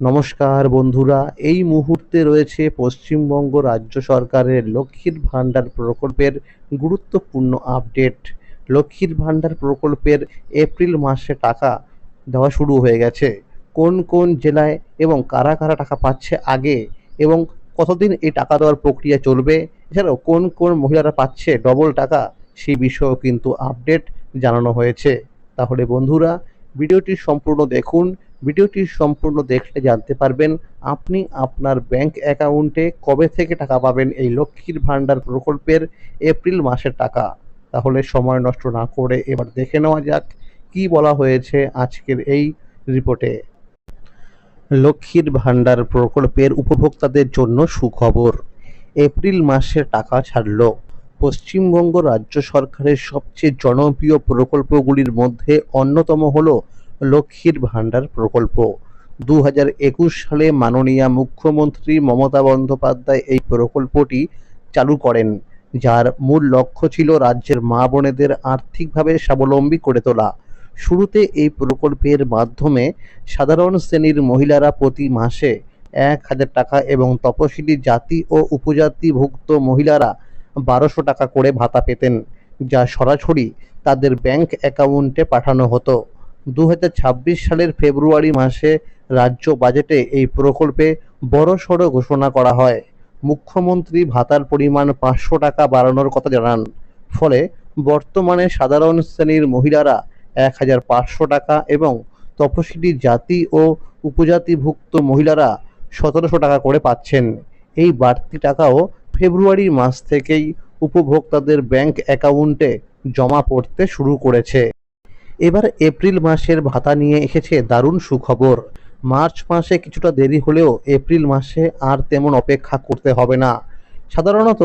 নমস্কার বন্ধুরা, এই মুহূর্তে রয়েছে পশ্চিমবঙ্গ রাজ্য সরকারের লক্ষ্মীর ভাণ্ডার প্রকল্পের গুরুত্বপূর্ণ আপডেট। লক্ষ্মীর ভাণ্ডার প্রকল্পের এপ্রিল মাসে টাকা দেওয়া শুরু হয়ে গেছে। কোন কোন জেলায় এবং কারা কারা টাকা পাচ্ছে আগে এবং কতদিন এই টাকা দেওয়ার প্রক্রিয়া চলবে, এছাড়াও কোন কোন মহিলারা পাচ্ছে ডবল টাকা, সেই বিষয়েও কিন্তু আপডেট জানানো হয়েছে। তাহলে বন্ধুরা, ভিডিওটি সম্পূর্ণ দেখুন। ভিডিওটি সম্পূর্ণ দেখলে জানতে পারবেন আপনি আপনার ব্যাংক অ্যাকাউন্টে কবে থেকে টাকা পাবেন এই লক্ষ্মীর ভাণ্ডার প্রকল্পের এপ্রিল মাসের টাকা। তাহলে সময় নষ্ট না করে এবার দেখে নেওয়া যাক কি বলা হয়েছে আজকের এই রিপোর্টে। লক্ষ্মীর ভাণ্ডার প্রকল্পের উপভোক্তাদের জন্য সুখবর। এপ্রিল মাসে টাকা ছাড়ল। পশ্চিমবঙ্গ রাজ্য সরকারের সবচেয়ে জনপ্রিয় প্রকল্পগুলির মধ্যে অন্যতম হল লক্ষ্মীর ভাণ্ডার প্রকল্প। 2021 সালে মাননীয় মুখ্যমন্ত্রী মমতা বন্দ্যোপাধ্যায় এই প্রকল্পটি চালু করেন, যার মূল লক্ষ্য ছিল রাজ্যের মা বোনেদের আর্থিকভাবে স্বাবলম্বী করে তোলা। শুরুতে এই প্রকল্পের মাধ্যমে সাধারণ শ্রেণীর মহিলারা প্রতি মাসে 1,000 টাকা এবং তপশিলি জাতি ও উপজাতিভুক্ত মহিলারা 1200 টাকা করে ভাতা পেতেন, যা সরাসরি তাদের ব্যাংক অ্যাকাউন্টে পাঠানো হতো। 2026 সালের ফেব্রুয়ারি মাসে রাজ্য বাজেটে এই প্রকল্পে বড়সড় ঘোষণা করা হয়। মুখ্যমন্ত্রী ভাতার পরিমাণ 500 টাকা বাড়ানোর কথা জানান। ফলে বর্তমানে সাধারণ শ্রেণীর মহিলারা 1,500 টাকা এবং তপশিলি জাতি ও উপজাতিভুক্ত মহিলারা 1,700 টাকা করে পাচ্ছেন। এই বাড়তি টাকাও ফেব্রুয়ারি মাস থেকেই উপভোক্তাদের ব্যাংক অ্যাকাউন্টে জমা পড়তে শুরু করেছে। এবার এপ্রিল মাসের ভাতা নিয়ে এসেছে দারুণ সুখবর। মার্চ মাসে কিছুটা দেরি হলেও এপ্রিল মাসে আর তেমন অপেক্ষা করতে হবে না। সাধারণত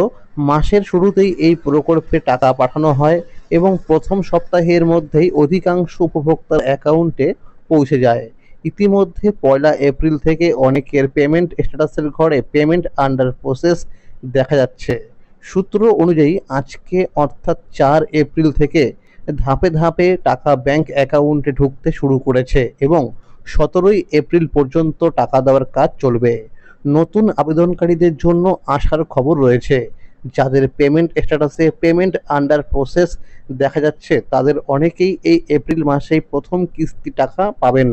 মাসের শুরুতেই এই প্রকল্পে টাকা পাঠানো হয় এবং প্রথম সপ্তাহের মধ্যেই অধিকাংশ উপভোক্তার অ্যাকাউন্টে পৌঁছে যায়। ইতিমধ্যে 1 এপ্রিল থেকে অনেকের পেমেন্ট স্ট্যাটাসের ঘরে পেমেন্ট আন্ডার প্রসেস দেখা যাচ্ছে। সূত্র অনুযায়ী আজকে অর্থাৎ 4 এপ্রিল থেকে ধাপে ধাপে টাকা ব্যাংক অ্যাকাউন্টে ঢুকতে শুরু করেছে এবং 17 এপ্রিল পর্যন্ত টাকা দেওয়ার কাজ চলবে। নতুন আবেদনকারীদের জন্য আসার খবর রয়েছে। যাদের পেমেন্ট স্ট্যাটাসে পেমেন্ট আন্ডার প্রসেস দেখা যাচ্ছে তাদের অনেকেই এই এপ্রিল মাসেই প্রথম কিস্তি টাকা পাবেন।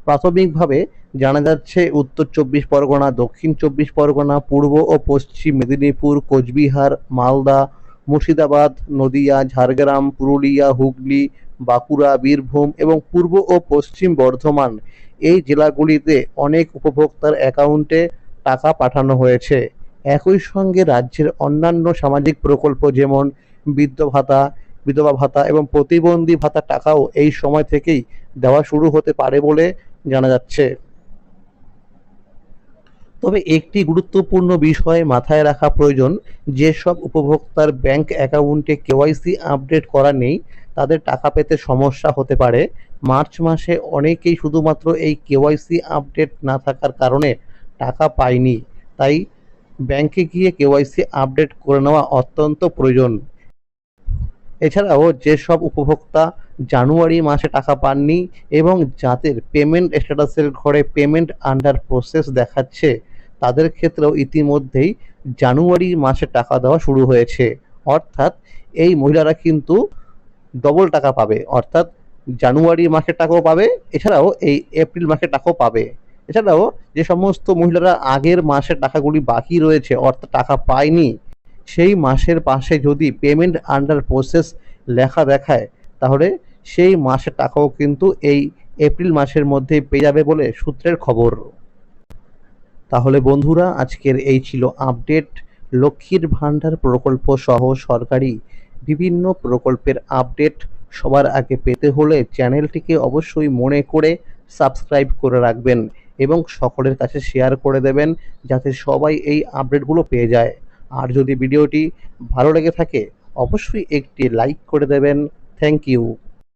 প্রাথমিকভাবে জানা যাচ্ছে উত্তর 24 পরগনা, দক্ষিণ 24 পরগনা, পূর্ব ও পশ্চিম মেদিনীপুর, কোচবিহার, মালদা, মুর্শিদাবাদ, নদিয়া, ঝাড়গ্রাম, পুরুলিয়া, হুগলি, বাঁকুড়া, বীরভূম এবং পূর্ব ও পশ্চিম বর্ধমান এই জেলাগুলিতে অনেক উপভোক্তার অ্যাকাউন্টে টাকা পাঠানো হয়েছে। একই সঙ্গে রাজ্যের অন্যান্য সামাজিক প্রকল্প যেমন বৃদ্ধ ভাতা, বিধবা ভাতা এবং প্রতিবন্ধী ভাতা টাকাও এই সময় থেকেই দেওয়া শুরু হতে পারে বলে জানা যাচ্ছে। তবে একটি গুরুত্বপূর্ণ বিষয় মাথায় রাখা প্রয়োজন, যেসব উপভোক্তার ব্যাংক অ্যাকাউন্টে কেওয়াইসি আপডেট করা নেই তাদের টাকা পেতে সমস্যা হতে পারে। মার্চ মাসে অনেকেই শুধুমাত্র এই কেওয়াইসি আপডেট না থাকার কারণে টাকা পায়নি, তাই ব্যাংকে গিয়ে কেওয়াইসি আপডেট করে নেওয়া অত্যন্ত প্রয়োজন। এছাড়াও যেসব উপভোক্তা জানুয়ারি মাসে টাকা পাননি এবং যাদের পেমেন্ট স্ট্যাটাসের ঘরে পেমেন্ট আন্ডার প্রসেস দেখাচ্ছে তাদের ক্ষেত্রেও ইতিমধ্যেই জানুয়ারি মাসে টাকা দেওয়া শুরু হয়েছে। অর্থাৎ এই মহিলারা কিন্তু ডবল টাকা পাবে, অর্থাৎ জানুয়ারি মাসের টাকাও পাবে, এছাড়াও এই এপ্রিল মাসের টাকাও পাবে। এছাড়াও যে সমস্ত মহিলারা আগের মাসের টাকাগুলি বাকি রয়েছে অর্থাৎ টাকা পায়নি, সেই মাসের পাশে যদি পেমেন্ট আন্ডার প্রসেস লেখা দেখায় তাহলে সেই মাসের টাকাও কিন্তু এই এপ্রিল মাসের মধ্যে পেয়ে যাবে বলে সূত্রের খবর। তাহলে বন্ধুরা, আজকের এই ছিল আপডেট। লক্ষ্মীর ভাণ্ডার প্রকল্প সহ সরকারি বিভিন্ন প্রকল্পের আপডেট সবার আগে পেতে হলে চ্যানেলটিকে অবশ্যই মনে করে সাবস্ক্রাইব করে রাখবেন এবং সকলের কাছে শেয়ার করে দেবেন যাতে সবাই এই আপডেটগুলো পেয়ে যায়। আর যদি ভিডিওটি ভালো লেগে থাকে অবশ্যই একটি লাইক করে দেবেন। Thank you.